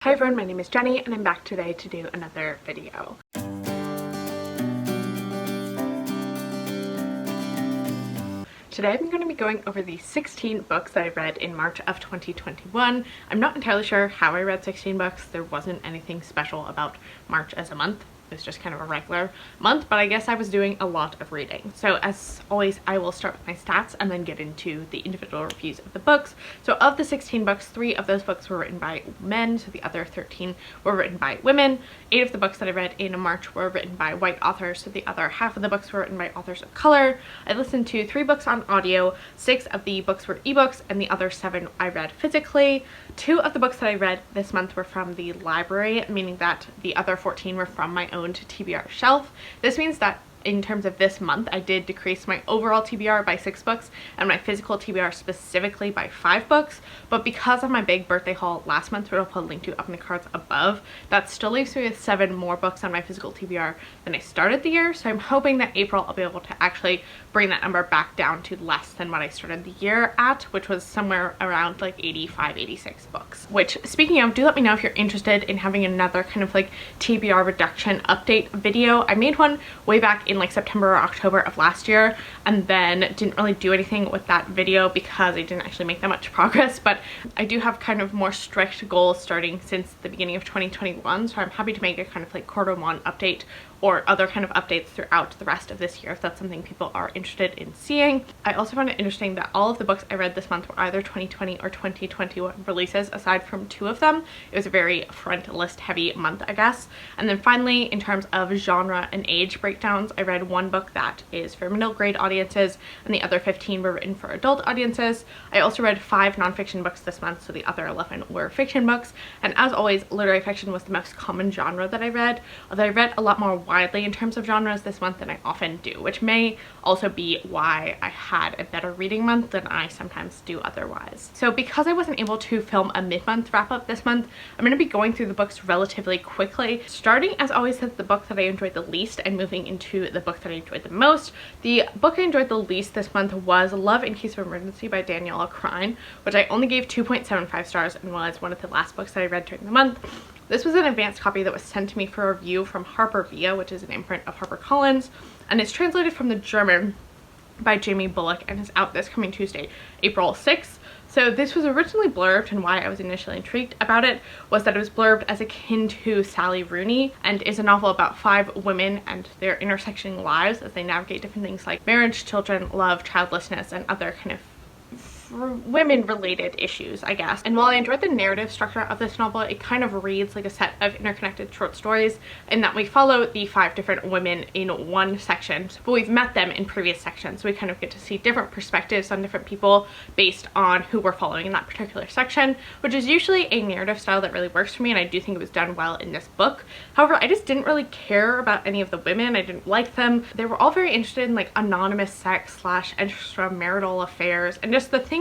Hi everyone, my name is Jenny and I'm back today to do another video. Today I'm going to be going over the 16 books that I read in March of 2021. I'm not entirely sure how I read 16 books. There wasn't anything special about March as a month. It was just kind of a regular month, but I guess I was doing a lot of reading. So as always, I will start with my stats and then get into the individual reviews of the books. So of the 16 books, 3 of those books were written by men, so the other 13 were written by women. 8 of the books that I read in March were written by white authors, so the other half of the books were written by authors of color. I listened to 3 books on audio, 6 of the books were ebooks, and the other 7 I read physically. 2 of the books that I read this month were from the library, meaning that the other 14 were from my own TBR shelf. This means that in terms of this month, I did decrease my overall TBR by 6 books and my physical TBR specifically by 5 books, but because of my big birthday haul last month, which I'll put a link to up in the cards above, that still leaves me with 7 more books on my physical TBR than I started the year. So I'm hoping that April I'll be able to actually bring that number back down to less than what I started the year at, which was somewhere around like 85, 86 books. Which, speaking of, do let me know if you're interested in having another kind of like TBR reduction update video. I made one way back in like September or October of last year and then didn't really do anything with that video because I didn't actually make that much progress, but I do have kind of more strict goals starting since the beginning of 2021, so I'm happy to make a kind of like Q1 update or other kind of updates throughout the rest of this year if that's something people are interested in seeing. I also found it interesting that all of the books I read this month were either 2020 or 2021 releases aside from 2 of them. It was a very front list heavy month, I guess. And then finally, in terms of genre and age breakdowns, I read 1 book that is for middle grade audiences and the other 15 were written for adult audiences. I also read 5 nonfiction books this month, so the other 11 were fiction books. And as always, literary fiction was the most common genre that I read, although I read a lot more widely in terms of genres this month than I often do, which may also be why I had a better reading month than I sometimes do otherwise. So because I wasn't able to film a mid-month wrap-up this month, I'm going to be going through the books relatively quickly, starting as always with the book that I enjoyed the least and moving into the book that I enjoyed the most. The book I enjoyed the least this month was Love in Case of Emergency by Daniela, Krien, which I only gave 2.75 stars and was one of the last books that I read during the month. This was an advanced copy that was sent to me for review from Harper Via, which is an imprint of HarperCollins, and it's translated from the German by Jamie Bullock and is out this coming Tuesday, April 6th. So this was originally blurbed, and why I was initially intrigued about it was that it was blurbed as akin to Sally Rooney and is a novel about 5 women and their intersecting lives as they navigate different things like marriage, children, love, childlessness, and other kind of women related issues, I guess. And while I enjoyed the narrative structure of this novel, it kind of reads like a set of interconnected short stories in that we follow the 5 different women in one section, but we've met them in previous sections, so we kind of get to see different perspectives on different people based on who we're following in that particular section, which is usually a narrative style that really works for me, and I do think it was done well in this book. However, I just didn't really care about any of the women. I didn't like them. They were all very interested in like anonymous sex / extramarital affairs, and just the things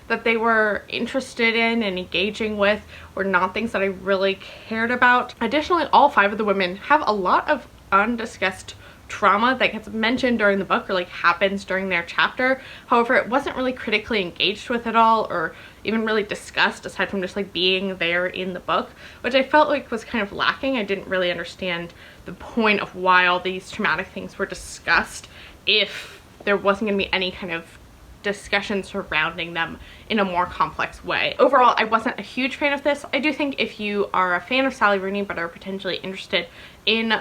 that they were interested in and engaging with were not things that I really cared about. Additionally, all 5 of the women have a lot of undiscussed trauma that gets mentioned during the book or like happens during their chapter. However, it wasn't really critically engaged with at all or even really discussed aside from just like being there in the book, which I felt like was kind of lacking. I didn't really understand the point of why all these traumatic things were discussed if there wasn't going to be any kind of discussion surrounding them in a more complex way. Overall, I wasn't a huge fan of this. I do think if you are a fan of Sally Rooney but are potentially interested in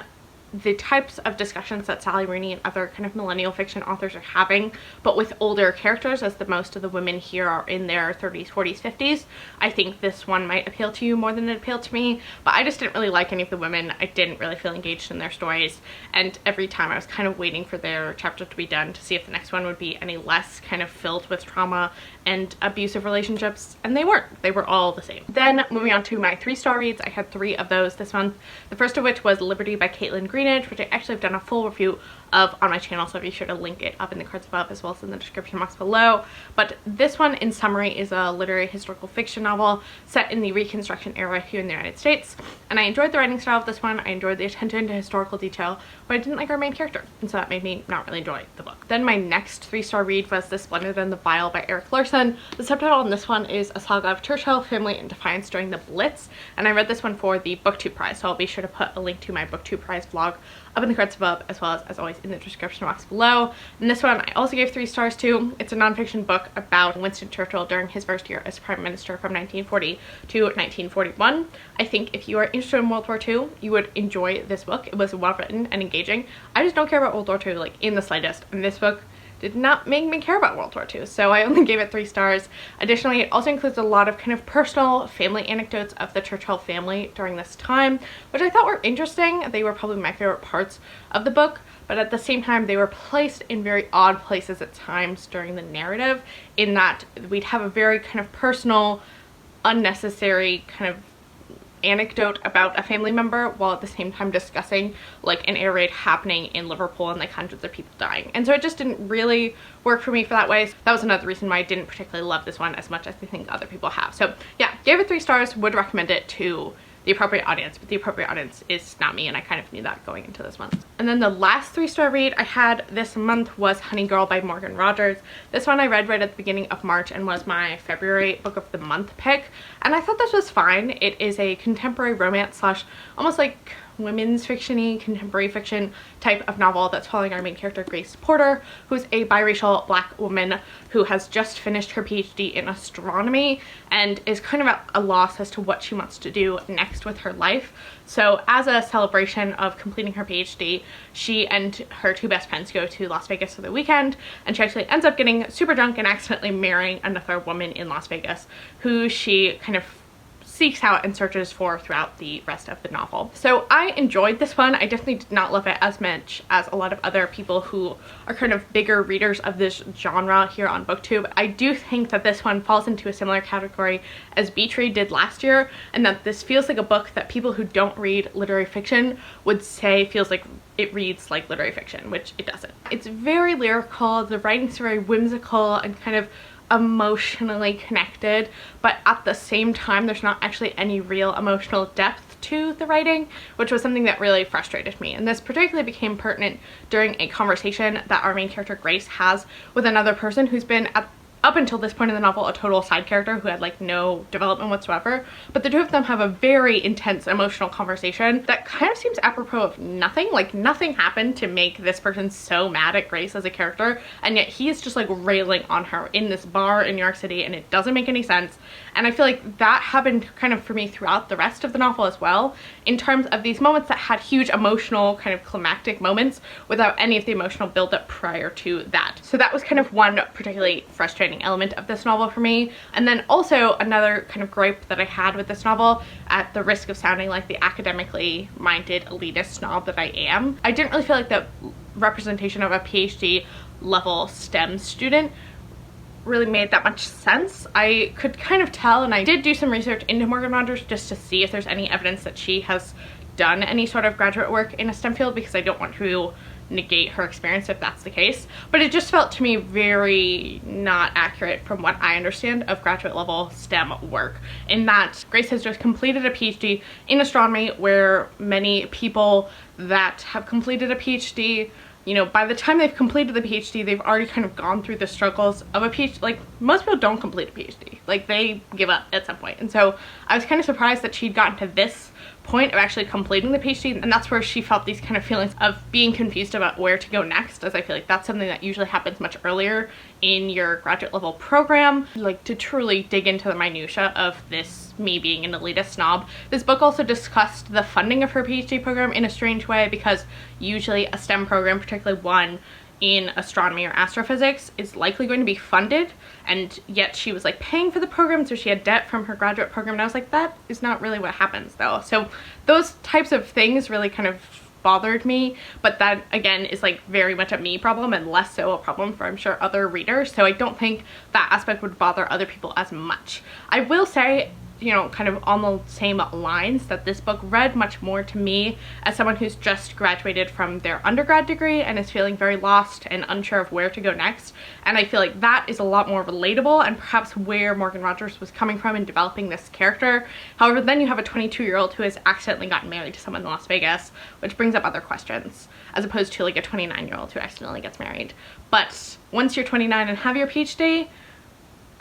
the types of discussions that Sally Rooney and other kind of millennial fiction authors are having, but with older characters, as the most of the women here are in their 30s, 40s, 50s, I think this one might appeal to you more than it appealed to me. But I just didn't really like any of the women. I didn't really feel engaged in their stories, and every time I was kind of waiting for their chapter to be done to see if the next one would be any less kind of filled with trauma and abusive relationships, and they weren't. They were all the same. Then moving on to my 3-star reads, I had 3 of those this month. The first of which was Liberty by Caitlin Greenidge, which I actually have done a full review of on my channel, so I'll be sure to link it up in the cards above as well as in the description box below. But this one, in summary, is a literary historical fiction novel set in the Reconstruction era here in the United States, and I enjoyed the writing style of this one. I enjoyed the attention to historical detail, but I didn't like our main character, and so that made me not really enjoy the book. Then my next 3-star read was The Splendor and the Vile by Eric Larson. The subtitle on this one is A Saga of Churchill, Family, and Defiance During the Blitz, and I read this one for the BookTube prize, so I'll be sure to put a link to my BookTube prize vlog up in the cards above, as well as always in the description box below. And this one I also gave 3 stars to. It's a nonfiction book about Winston Churchill during his first year as Prime Minister from 1940 to 1941. I think if you are interested in World War II, you would enjoy this book. It was well written and engaging. I just don't care about World War II like in the slightest, and this book did not make me care about World War II, so I only gave it 3 stars. Additionally, it also includes a lot of kind of personal family anecdotes of the Churchill family during this time, which I thought were interesting. They were probably my favorite parts of the book, but at the same time they were placed in very odd places at times during the narrative, in that we'd have a very kind of personal, unnecessary kind of anecdote about a family member while at the same time discussing like an air raid happening in Liverpool and like hundreds of people dying, and so it just didn't really work for me for that way. So that was another reason why I didn't particularly love this one as much as I think other people have. So yeah, gave it 3 stars, would recommend it to the appropriate audience, but the appropriate audience is not me, and I kind of knew that going into this month. And then the last 3-star read I had this month was Honey Girl by Morgan Rogers. This one I read right at the beginning of March and was my February book of the month pick, and I thought this was fine. It is a contemporary romance slash almost like women's fiction-y, contemporary fiction type of novel that's following our main character, Grace Porter, who's a biracial black woman who has just finished her PhD in astronomy and is kind of at a loss as to what she wants to do next with her life. So as a celebration of completing her PhD, she and her 2 best friends go to Las Vegas for the weekend, and she actually ends up getting super drunk and accidentally marrying another woman in Las Vegas who she kind of seeks out and searches for throughout the rest of the novel. So I enjoyed this one. I definitely did not love it as much as a lot of other people who are kind of bigger readers of this genre here on BookTube. I do think that this one falls into a similar category as Beach Read did last year, and that this feels like a book that people who don't read literary fiction would say feels like it reads like literary fiction, which it doesn't. It's very lyrical, the writing's very whimsical and kind of emotionally connected, but at the same time there's not actually any real emotional depth to the writing, which was something that really frustrated me. And this particularly became pertinent during a conversation that our main character Grace has with another person who's been up until this point in the novel a total side character who had like no development whatsoever, but the 2 of them have a very intense emotional conversation that kind of seems apropos of nothing. Like nothing happened to make this person so mad at Grace as a character, and yet he is just like railing on her in this bar in New York City, and it doesn't make any sense. And I feel like that happened kind of for me throughout the rest of the novel as well, in terms of these moments that had huge emotional kind of climactic moments without any of the emotional buildup prior to that. So that was kind of one particularly frustrating element of this novel for me. And then also another kind of gripe that I had with this novel, at the risk of sounding like the academically minded elitist snob that I am, I didn't really feel like the representation of a PhD level STEM student really made that much sense. I could kind of tell, and I did do some research into Morgan Rogers just to see if there's any evidence that she has done any sort of graduate work in a STEM field, because I don't want to negate her experience if that's the case, but it just felt to me very not accurate from what I understand of graduate level STEM work, in that Grace has just completed a PhD in astronomy, where many people that have completed a PhD, you know, by the time they've completed the PhD, they've already kind of gone through the struggles of a PhD. Like, most people don't complete a PhD. Like, they give up at some point. And so I was kind of surprised that she'd gotten to this point of actually completing the PhD, and that's where she felt these kind of feelings of being confused about where to go next, as I feel like that's something that usually happens much earlier in your graduate level program. Like, to truly dig into the minutia of this, me being an elitist snob. This book also discussed the funding of her PhD program in a strange way, because usually a STEM program, particularly one in astronomy or astrophysics, is likely going to be funded, and yet she was like paying for the program, so she had debt from her graduate program, and I was like, that is not really what happens though. So those types of things really kind of bothered me, but that again is like very much a me problem and less so a problem for, I'm sure, other readers, so I don't think that aspect would bother other people as much. I will say you know, kind of on the same lines, that this book read much more to me as someone who's just graduated from their undergrad degree and is feeling very lost and unsure of where to go next. And I feel like that is a lot more relatable and perhaps where Morgan Rogers was coming from in developing this character. However, then you have a 22-year-old who has accidentally gotten married to someone in Las Vegas, which brings up other questions, as opposed to like a 29-year-old who accidentally gets married. But once you're 29 and have your PhD,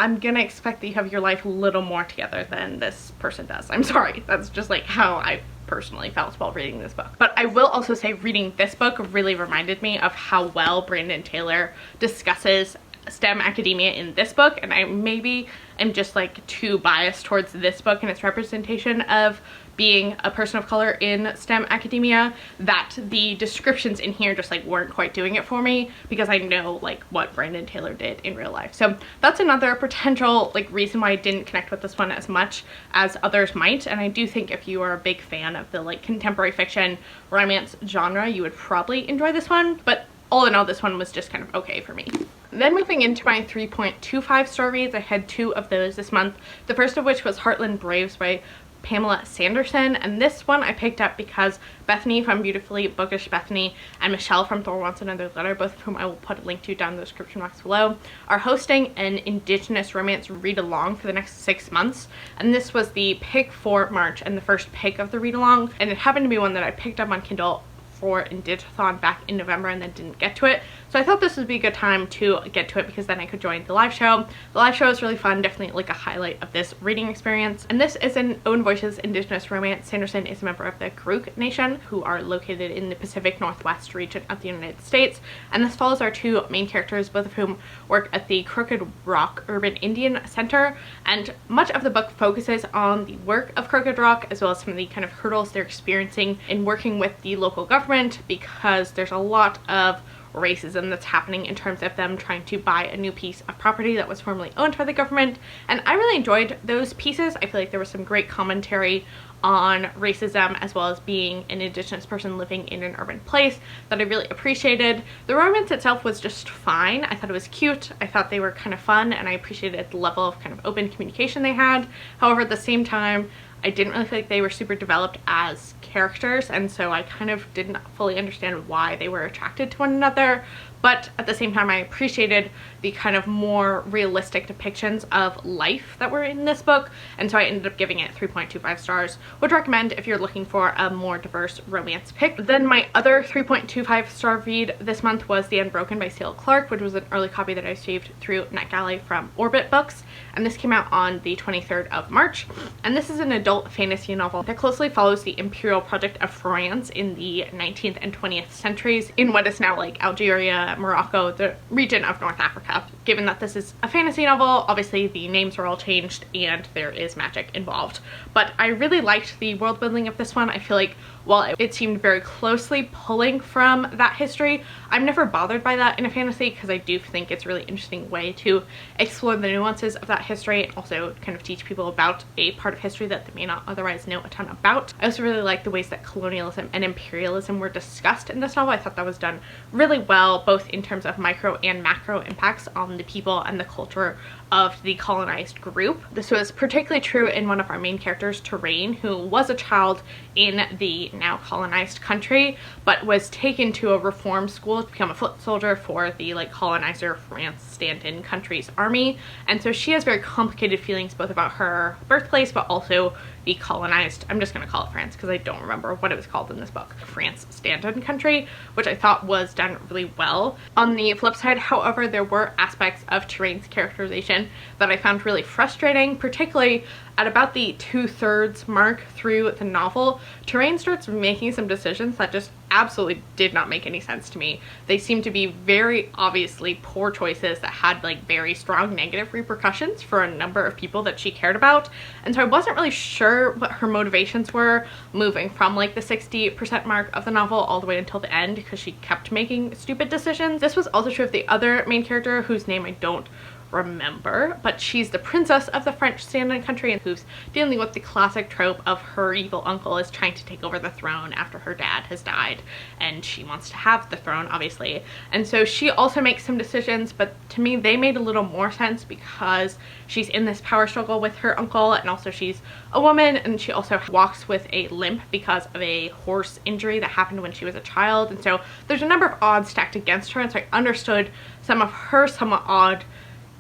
I'm gonna expect that you have your life a little more together than this person does. I'm sorry, that's just like how I personally felt while reading this book. But I will also say reading this book really reminded me of how well Brandon Taylor discusses STEM academia in this book, and I maybe am just like too biased towards this book and its representation of being a person of color in STEM academia, that the descriptions in here just like weren't quite doing it for me, because I know like what Brandon Taylor did in real life. So that's another potential like reason why I didn't connect with this one as much as others might. And I do think if you are a big fan of the like contemporary fiction romance genre, you would probably enjoy this one. But all in all, this one was just kind of okay for me. Then moving into my 3.25 star reads, I had 2 of those this month. The first of which was Heartland Bravers by Pamela Sanderson, and this one I picked up because Bethany from Beautifully Bookish Bethany and Michelle from Thor Wants Another Letter, both of whom I will put a link to down in the description box below, are hosting an Indigenous romance read-along for the next 6 months, and this was the pick for March and the first pick of the read-along, and it happened to be one that I picked up on Kindle for Indigathon back in November and then didn't get to it. So I thought this would be a good time to get to it because then I could join the live show. The live show is really fun, definitely like a highlight of this reading experience. And this is an Own Voices Indigenous romance. Sanderson is a member of the Karuk Nation, who are located in the Pacific Northwest region of the United States. And this follows our 2 main characters, both of whom work at the Crooked Rock Urban Indian Center. And much of the book focuses on the work of Crooked Rock, as well as some of the kind of hurdles they're experiencing in working with the local government, because there's a lot of racism that's happening in terms of them trying to buy a new piece of property that was formerly owned by the government. And I really enjoyed those pieces. I feel like there was some great commentary on racism, as well as being an Indigenous person living in an urban place, that I really appreciated. The romance itself was just fine. I thought it was cute. I thought they were kind of fun, and I appreciated the level of kind of open communication they had. However, at the same time, I didn't really feel like they were super developed as characters, and so I kind of didn't fully understand why they were attracted to one another. But at the same time, I appreciated the kind of more realistic depictions of life that were in this book, and so I ended up giving it 3.25 stars. Would recommend if you're looking for a more diverse romance pick. Then my other 3.25 star read this month was The Unbroken by C.L. Clarke, which was an early copy that I received through NetGalley from Orbit Books, and this came out on the 23rd of March. And this is an adult fantasy novel that closely follows the imperial project of France in the 19th and 20th centuries in what is now like Algeria, Morocco, the region of North Africa. Given that this is a fantasy novel, obviously the names are all changed and there is magic involved. But I really liked the world building of this one. I feel like while it seemed very closely pulling from that history, I'm never bothered by that in a fantasy, because I do think it's a really interesting way to explore the nuances of that history and also kind of teach people about a part of history that they may not otherwise know a ton about. I also really like the ways that colonialism and imperialism were discussed in this novel. I thought that was done really well, both in terms of micro and macro impacts on the people and the culture of the colonized group. This was particularly true in one of our main characters, Krien, who was a child in the now colonized country, but was taken to a reform school to become a foot soldier for the like colonizer France stand-in country's army. And so she has very complicated feelings both about her birthplace, but also the colonized, I'm just going to call it France because I don't remember what it was called in this book, France stand-in country, which I thought was done really well. On the flip side, however, there were aspects of Krien's characterization that I found really frustrating, particularly at about the 2/3 mark through the novel. Krien starts making some decisions that just absolutely did not make any sense to me. They seemed to be very obviously poor choices that had like very strong negative repercussions for a number of people that she cared about, and so I wasn't really sure what her motivations were moving from like the 60% mark of the novel all the way until the end, because she kept making stupid decisions. This was also true of the other main character, whose name I don't remember, but she's the princess of the French Standing country and who's dealing with the classic trope of her evil uncle is trying to take over the throne after her dad has died, and she wants to have the throne, obviously. And so she also makes some decisions, but to me they made a little more sense because she's in this power struggle with her uncle, and also she's a woman, and she also walks with a limp because of a horse injury that happened when she was a child. And so there's a number of odds stacked against her, and so I understood some of her somewhat odd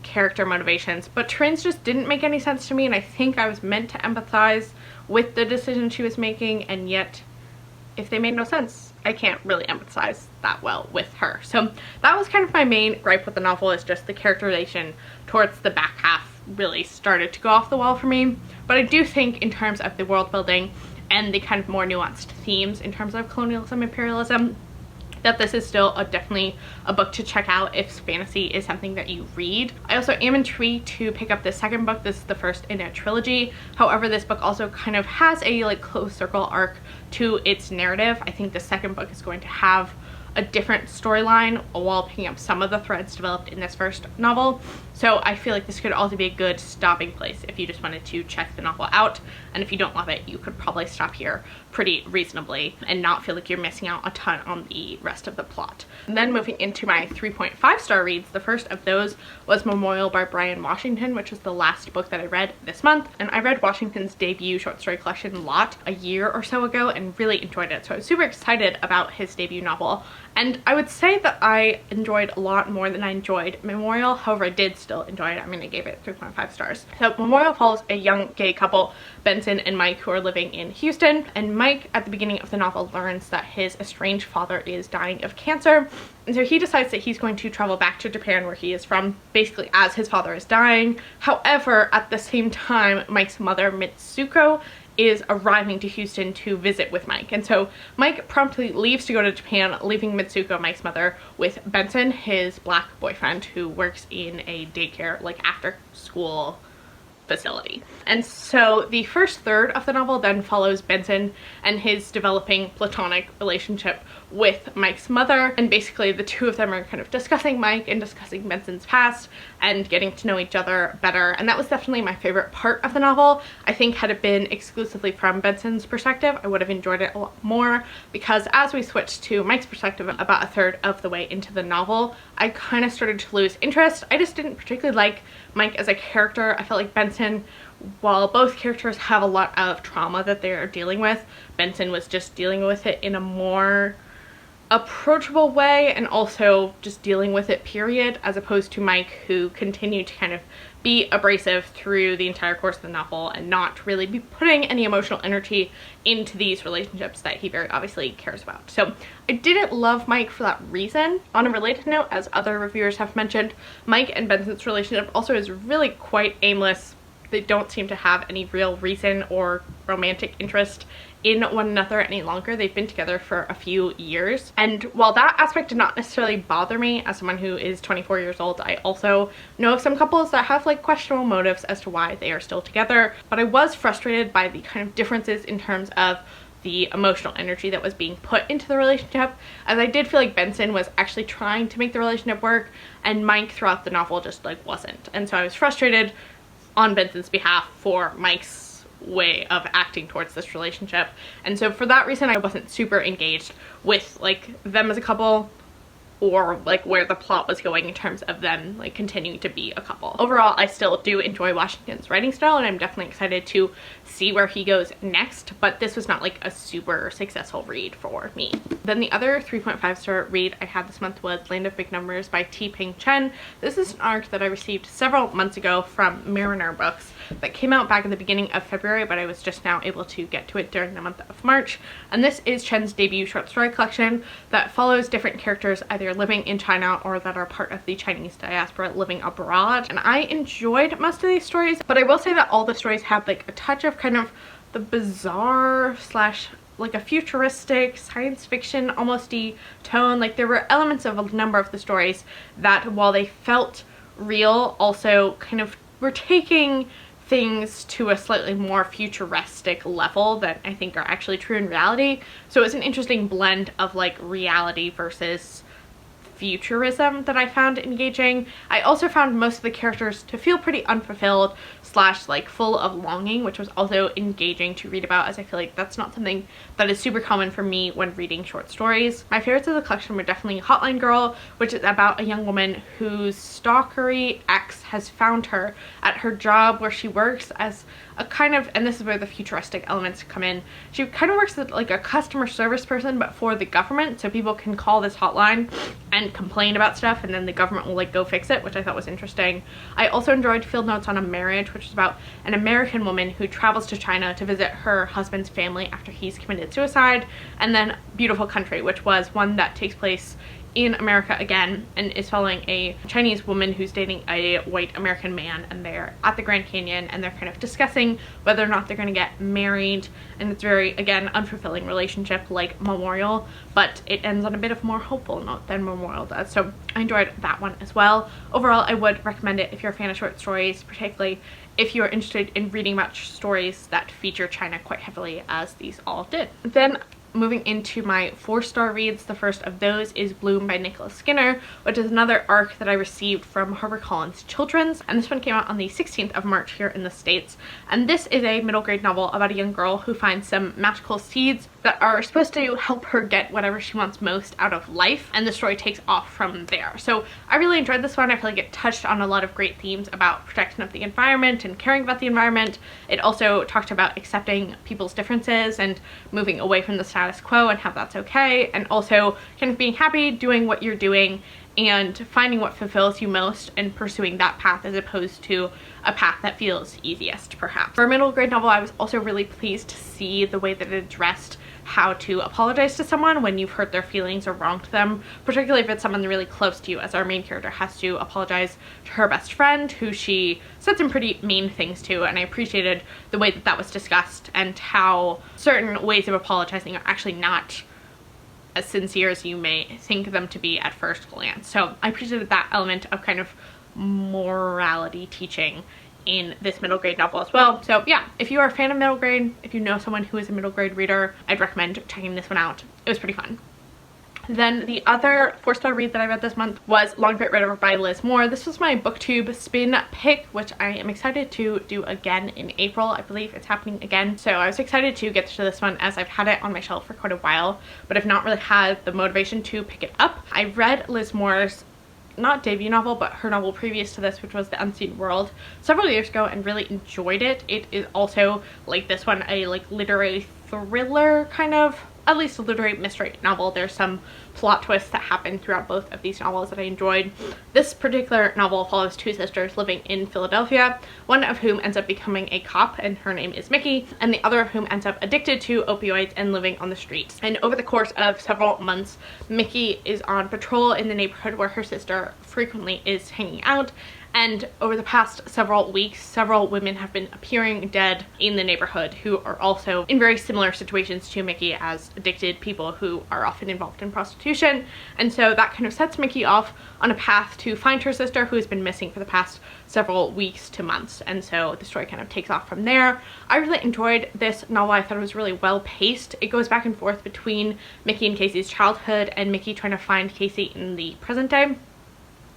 character motivations, but Trin's just didn't make any sense to me, and I think I was meant to empathize with the decision she was making, and yet if they made no sense, I can't really empathize that well with her. So that was kind of my main gripe with the novel, is just the characterization towards the back half really started to go off the wall for me. But I do think in terms of the world building and the kind of more nuanced themes in terms of colonialism, imperialism, that this is still definitely a book to check out if fantasy is something that you read. I also am intrigued to pick up the second book. This is the first in a trilogy. However, this book also kind of has a like closed circle arc to its narrative. I think the second book is going to have a different storyline while picking up some of the threads developed in this first novel. So I feel like this could also be a good stopping place if you just wanted to check the novel out, and if you don't love it, you could probably stop here pretty reasonably and not feel like you're missing out a ton on the rest of the plot. And then moving into my 3.5 star reads, the first of those was Memorial by Bryan Washington, which was the last book that I read this month. And I read Washington's debut short story collection Lot a year or so ago and really enjoyed it, so I was super excited about his debut novel. And I would say that I enjoyed a lot more than I enjoyed Memorial. However, I did still enjoy it. I mean, I gave it 3.5 stars. So Memorial follows a young gay couple, Benson and Mike, who are living in Houston. And Mike, at the beginning of the novel, learns that his estranged father is dying of cancer. And so he decides that he's going to travel back to Japan, where he is from, basically as his father is dying. However, at the same time, Mike's mother, Mitsuko, is arriving to Houston to visit with Mike. And so Mike promptly leaves to go to Japan, leaving Mitsuko, Mike's mother, with Benson, his black boyfriend, who works in a daycare, like after school facility. And so the first third of the novel then follows Benson and his developing platonic relationship with Mike's mother, and basically the two of them are kind of discussing Mike and discussing Benson's past and getting to know each other better. And that was definitely my favorite part of the novel. I think had it been exclusively from Benson's perspective, I would have enjoyed it a lot more, because as we switched to Mike's perspective about a third of the way into the novel, I kind of started to lose interest. I just didn't particularly like Mike as a character. I felt like Benson, while both characters have a lot of trauma that they're dealing with, Benson was just dealing with it in a more approachable way and also just dealing with it, period, as opposed to Mike, who continued to kind of be abrasive through the entire course of the novel and not really be putting any emotional energy into these relationships that he very obviously cares about. So I didn't love Mike for that reason. On a related note, as other reviewers have mentioned, Mike and Benson's relationship also is really quite aimless. They don't seem to have any real reason or romantic interest in one another any longer. They've been together for a few years, and while that aspect did not necessarily bother me as someone who is 24 years old, I also know of some couples that have like questionable motives as to why they are still together. But I was frustrated by the kind of differences in terms of the emotional energy that was being put into the relationship, as I did feel like Benson was actually trying to make the relationship work and Mike throughout the novel just like wasn't. And so I was frustrated on Benson's behalf for Mike's way of acting towards this relationship. And so for that reason, I wasn't super engaged with like them as a couple, or like where the plot was going in terms of them like continuing to be a couple. Overall, I still do enjoy Washington's writing style, and I'm definitely excited to see where he goes next, but this was not like a super successful read for me. Then the other 3.5 star read I had this month was Land of Big Numbers by Chen. This is an arc that I received several months ago from Mariner Books that came out back in the beginning of February, but I was just now able to get to it during the month of March. And this is Chen's debut short story collection that follows different characters either living in China or that are part of the Chinese diaspora living abroad. And I enjoyed most of these stories, but I will say that all the stories have like a touch of kind of the bizarre slash like a futuristic science fiction almost-y tone. Like there were elements of a number of the stories that, while they felt real, also kind of were taking things to a slightly more futuristic level that I think are actually true in reality. So it's an interesting blend of like reality versus futurism that I found engaging. I also found most of the characters to feel pretty unfulfilled slash like full of longing, which was also engaging to read about, as I feel like that's not something that is super common for me when reading short stories. My favorites of the collection were definitely Hotline Girl, which is about a young woman whose stalkery ex has found her at her job where she works as a kind of, and this is where the futuristic elements come in, she kind of works as like a customer service person but for the government, so people can call this hotline and complain about stuff and then the government will like go fix it, which I thought was interesting. I also enjoyed Field Notes on a Marriage, which is about an American woman who travels to China to visit her husband's family after he's committed suicide, and then Beautiful Country, which was one that takes place in America again and is following a Chinese woman who's dating a white American man, and they're at the Grand Canyon and they're kind of discussing whether or not they're going to get married, and it's very, again, unfulfilling relationship like Memorial, but it ends on a bit of more hopeful note than Memorial does, so I enjoyed that one as well. Overall, I would recommend it if you're a fan of short stories, particularly if you're interested in reading about stories that feature China quite heavily, as these all did. Then moving into my 4-star reads, the first of those is Bloom by Nicola Skinner, which is another arc that I received from HarperCollins Children's, and this one came out on the 16th of March here in the States. And this is a middle grade novel about a young girl who finds some magical seeds that are supposed to help her get whatever she wants most out of life, and the story takes off from there. So I really enjoyed this one. I feel like it touched on a lot of great themes about protection of the environment and caring about the environment. It also talked about accepting people's differences and moving away from the status quo and how that's okay, and also kind of being happy doing what you're doing and finding what fulfills you most and pursuing that path as opposed to a path that feels easiest, perhaps. For a middle grade novel, I was also really pleased to see the way that it addressed how to apologize to someone when you've hurt their feelings or wronged them, particularly if it's someone really close to you, as our main character has to apologize to her best friend who she said some pretty mean things to, and I appreciated the way that that was discussed and how certain ways of apologizing are actually not as sincere as you may think them to be at first glance. So I appreciated that element of kind of morality teaching in this middle grade novel as well. So yeah, if you are a fan of middle grade, if you know someone who is a middle grade reader, I'd recommend checking this one out. It was pretty fun. Then the other 4-star read that I read this month was Long Great River by Liz Moore. This was my booktube spin pick, which I am excited to do again in April. I believe it's happening again. So I was excited to get to this one as I've had it on my shelf for quite a while, but I've not really had the motivation to pick it up. I read Liz Moore's not debut novel, but her novel previous to this, which was The Unseen World, several years ago and really enjoyed it. It is also, like this one, a like literary thriller kind of, at least a literary mystery novel. There's some plot twists that happen throughout both of these novels that I enjoyed. This particular novel follows two sisters living in Philadelphia, one of whom ends up becoming a cop, and her name is Mickey, and the other of whom ends up addicted to opioids and living on the streets. And over the course of several months, Mickey is on patrol in the neighborhood where her sister frequently is hanging out, and over the past several weeks, several women have been appearing dead in the neighborhood who are also in very similar situations to Mickey as addicted people who are often involved in prostitution. And so that kind of sets Mickey off on a path to find her sister, who has been missing for the past several weeks to months. And so the story kind of takes off from there. I really enjoyed this novel. I thought it was really well paced. It goes back and forth between Mickey and Casey's childhood and Mickey trying to find Casey in the present day.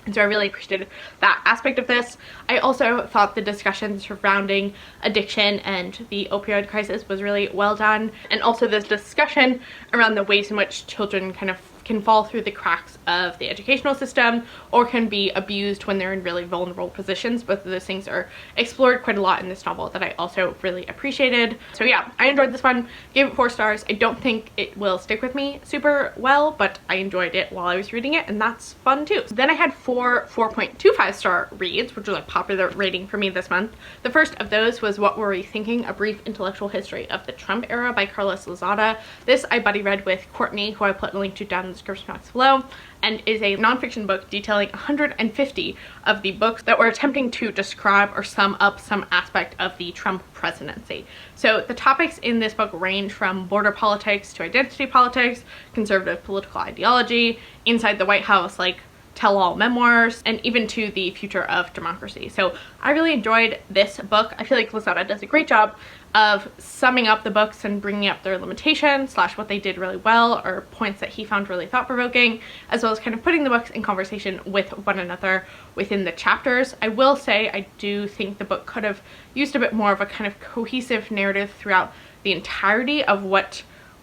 And so I really appreciated that aspect of this. I also thought the discussion surrounding addiction and the opioid crisis was really well done. And also this discussion around the ways in which children kind of can fall through the cracks of the educational system or can be abused when they're in really vulnerable positions. Both of those things are explored quite a lot in this novel that I also really appreciated. So yeah, I enjoyed this one, gave it 4 stars. I don't think it will stick with me super well, but I enjoyed it while I was reading it, and that's fun too. Then I had 4 4.25 star reads, which was a popular rating for me this month. The first of those was What Were We Thinking? A Brief Intellectual History of the Trump Era by Carlos Lozada. This I buddy read with Courtney, who I put a link to down in the description box below, and is a nonfiction book detailing 150 of the books that were attempting to describe or sum up some aspect of the Trump presidency. So the topics in this book range from border politics to identity politics, conservative political ideology, inside the White House, like tell-all memoirs, and even to the future of democracy. So I really enjoyed this book. I feel like Lozada does a great job of summing up the books and bringing up their limitations / what they did really well, or points that he found really thought-provoking, as well as kind of putting the books in conversation with one another within the chapters. I will say I do think the book could have used a bit more of a kind of cohesive narrative throughout the entirety of what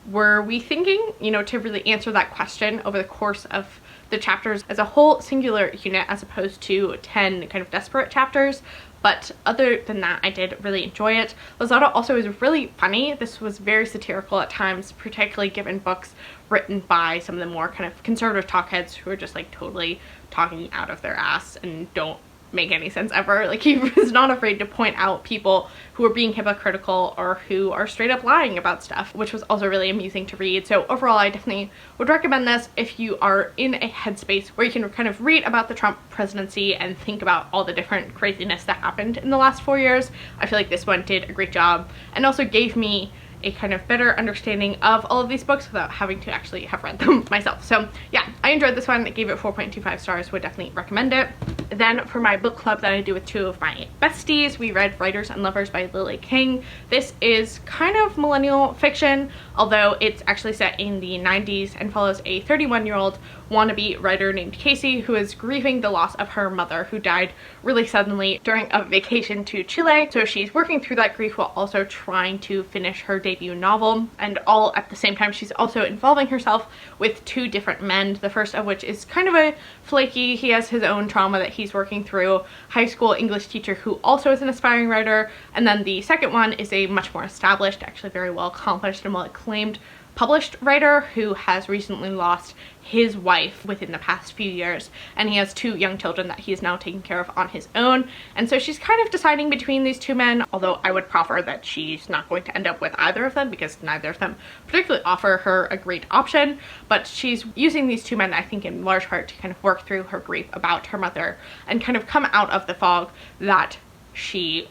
were we thinking, you know, to really answer that question over the course of the chapters as a whole singular unit, as opposed to 10 kind of desperate chapters. But other than that, I did really enjoy it. Lozada also is really funny. This was very satirical at times, particularly given books written by some of the more kind of conservative talkheads who are just like totally talking out of their ass and don't make any sense ever. Like, he was not afraid to point out people who are being hypocritical or who are straight up lying about stuff, which was also really amusing to read. So overall, I definitely would recommend this if you are in a headspace where you can kind of read about the Trump presidency and think about all the different craziness that happened in the last 4 years. I feel like this one did a great job and also gave me a kind of better understanding of all of these books without having to actually have read them myself. So yeah, I enjoyed this one. I gave it 4.25 stars, would definitely recommend it. Then for my book club that I do with two of my besties, we read Writers and Lovers by Lily King. This is kind of millennial fiction, although it's actually set in the 90s and follows a 31-year-old wannabe writer named Casey who is grieving the loss of her mother, who died really suddenly during a vacation to Chile. So she's working through that grief while also trying to finish her debut novel, and all at the same time she's also involving herself with two different men, the first of which is kind of a flaky, he has his own trauma that he's working through, high school English teacher who also is an aspiring writer, and then the second one is a much more established, actually very well accomplished and well acclaimed published writer who has recently lost his wife within the past few years, and he has two young children that he is now taking care of on his own. And so she's kind of deciding between these two men, although I would proffer that she's not going to end up with either of them because neither of them particularly offer her a great option. But she's using these two men, I think, in large part to kind of work through her grief about her mother and kind of come out of the fog that she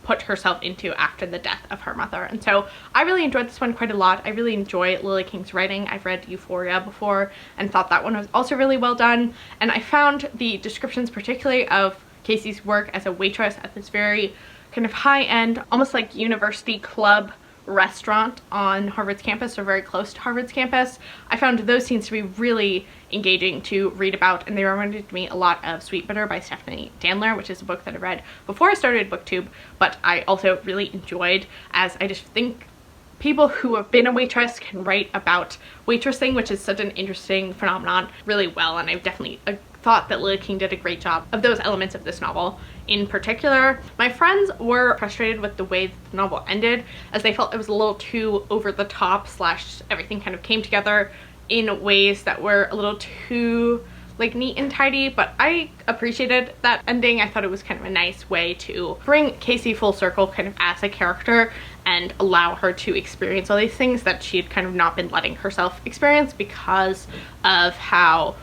put herself into after the death of her mother. And so I really enjoyed this one quite a lot. I really enjoy Lily King's writing. I've read Euphoria before and thought that one was also really well done, and I found the descriptions particularly of Casey's work as a waitress at this very kind of high-end, almost like university club restaurant on Harvard's campus, or very close to Harvard's campus. I found those scenes to be really engaging to read about, and they reminded me a lot of Sweet Bitter by Stephanie Danler, which is a book that I read before I started BookTube, but I also really enjoyed, as I just think people who have been a waitress can write about waitressing, which is such an interesting phenomenon, really well, and I've definitely thought that Lily King did a great job of those elements of this novel in particular. My friends were frustrated with the way the novel ended, as they felt it was a little too over the top / everything kind of came together in ways that were a little too like neat and tidy, but I appreciated that ending. I thought it was kind of a nice way to bring Casey full circle kind of as a character and allow her to experience all these things that she had kind of not been letting herself experience because of how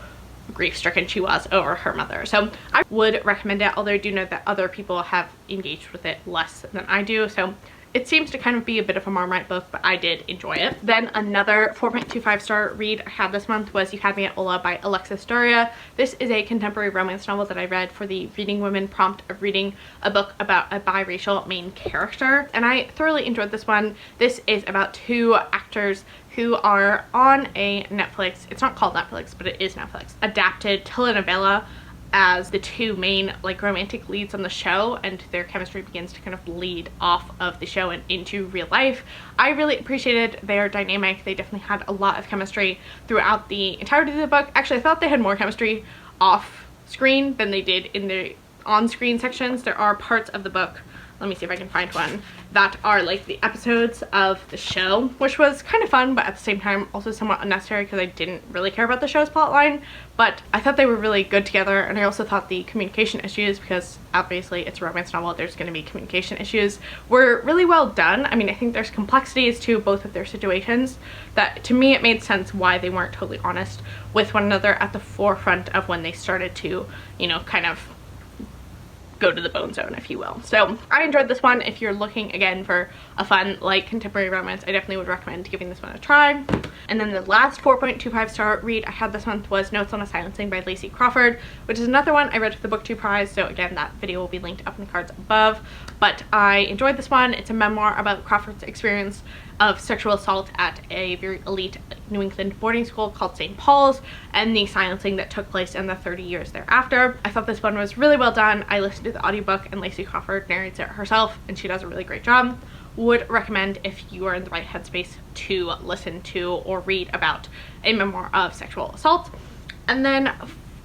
grief-stricken she was over her mother. So I would recommend it, although I do know that other people have engaged with it less than I do. So it seems to kind of be a bit of a Marmite book, but I did enjoy it. Then another 4.25 star read I had this month was You Had Me At Ola by Alexis Daria. This is a contemporary romance novel that I read for the Reading Women prompt of reading a book about a biracial main character, and I thoroughly enjoyed this one. This is about two actors who are on a Netflix, it's not called Netflix, but it is Netflix, adapted telenovela as the two main like romantic leads on the show, and their chemistry begins to kind of lead off of the show and into real life. I really appreciated their dynamic. They definitely had a lot of chemistry throughout the entirety of the book. Actually, I thought they had more chemistry off screen than they did in the on-screen sections. There are parts of the book, let me see if I can find one, that are like the episodes of the show, which was kind of fun, but at the same time also somewhat unnecessary because I didn't really care about the show's plotline. But I thought they were really good together, and I also thought the communication issues, because obviously it's a romance novel, there's going to be communication issues, were really well done. I mean, I think there's complexities to both of their situations that to me it made sense why they weren't totally honest with one another at the forefront of when they started to, you know, kind of go to the bone zone, if you will. So I enjoyed this one. If you're looking again for a fun, light contemporary romance, I definitely would recommend giving this one a try. And then the last 4.25 star read I had this month was Notes on a Silencing by Lacey Crawford, which is another one I read for the BookTube prize. So again, that video will be linked up in the cards above. But I enjoyed this one. It's a memoir about Crawford's experience of sexual assault at a very elite New England boarding school called St. Paul's, and the silencing that took place in the 30 years thereafter. I thought this one was really well done. I listened to the audiobook and Lacey Crawford narrates it herself, and she does a really great job. Would recommend if you are in the right headspace to listen to or read about a memoir of sexual assault. And then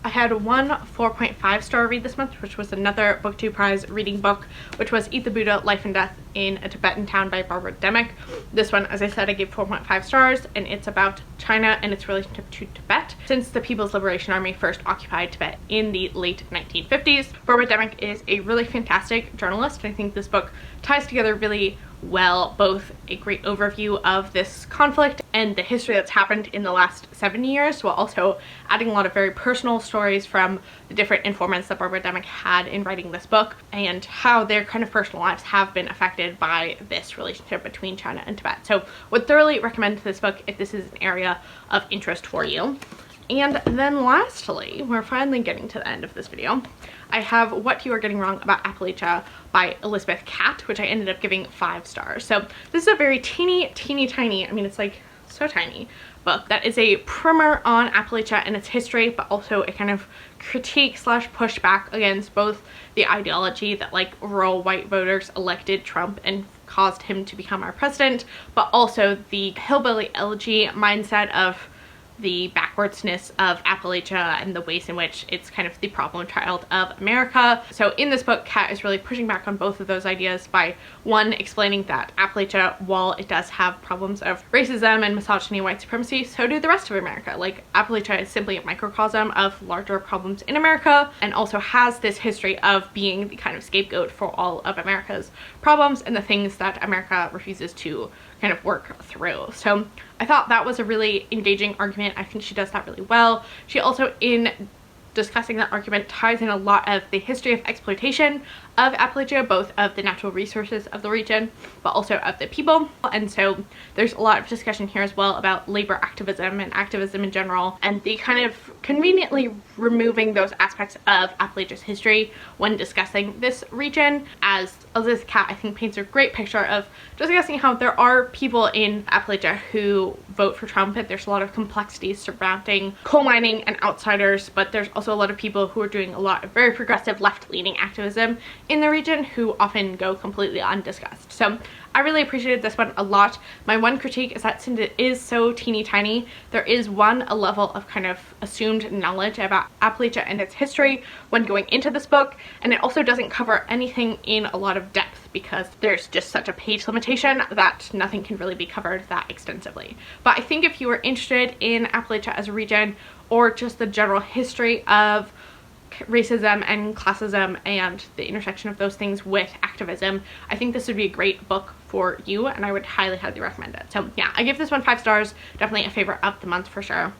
I had one 4.5 star read this month, which was another BookTube prize reading book, which was Eat the Buddha, Life and Death in a Tibetan Town by Barbara Demick. This one, as I said, I gave 4.5 stars, and it's about China and its relationship to Tibet since the People's Liberation Army first occupied Tibet in the late 1950s. Barbara Demick is a really fantastic journalist, and I think this book ties together really well both a great overview of this conflict and the history that's happened in the last 70 years, while also adding a lot of very personal stories from the different informants that Barbara Demick had in writing this book, and how their kind of personal lives have been affected by this relationship between China and Tibet. So would thoroughly recommend this book if this is an area of interest for you. And then lastly, we're finally getting to the end of this video. I have What You Are Getting Wrong About Appalachia by Elizabeth Catte, which I ended up giving 5 stars. So this is a very teeny tiny, I mean it's like so tiny, book that is a primer on Appalachia and its history, but also a kind of critique slash pushback against both the ideology that like rural white voters elected Trump and caused him to become our president, but also the hillbilly elegy mindset of the backwardsness of Appalachia and the ways in which it's kind of the problem child of America. So in this book, Catte is really pushing back on both of those ideas by, one, explaining that Appalachia, while it does have problems of racism and misogyny and white supremacy, so do the rest of America. Like, Appalachia is simply a microcosm of larger problems in America, and also has this history of being the kind of scapegoat for all of America's problems and the things that America refuses to kind of work through. So I thought that was a really engaging argument. I think she does that really well. She also, in discussing that argument, ties in a lot of the history of exploitation of Appalachia, both of the natural resources of the region, but also of the people. And so there's a lot of discussion here as well about labor activism and activism in general, and the kind of conveniently removing those aspects of Appalachia's history when discussing this region, as Elizabeth Catte, I think, paints a great picture of discussing how there are people in Appalachia who vote for Trump, and there's a lot of complexities surrounding coal mining and outsiders, but there's also a lot of people who are doing a lot of very progressive left-leaning activism in the region who often go completely undiscussed. So I really appreciated this one a lot. My one critique is that since it is so teeny tiny, there is a level of kind of assumed knowledge about Appalachia and its history when going into this book, and it also doesn't cover anything in a lot of depth because there's just such a page limitation that nothing can really be covered that extensively. But I think if you are interested in Appalachia as a region, or just the general history of racism and classism and the intersection of those things with activism, I think this would be a great book for you, and I would highly recommend it. So yeah, I give this one 5 stars. Definitely a favorite of the month for sure.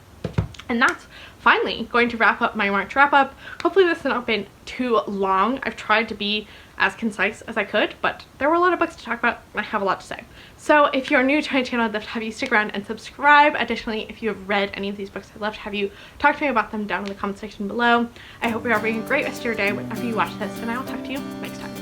And that's finally going to wrap up my March wrap up. Hopefully this has not been too long. I've tried to be as concise as I could, but there were a lot of books to talk about and I have a lot to say. So if you're new to my channel, I'd love to have you stick around and subscribe. Additionally, if you have read any of these books, I'd love to have you talk to me about them down in the comment section below. I hope you're having a great rest of your day whenever you watch this, and I will talk to you next time.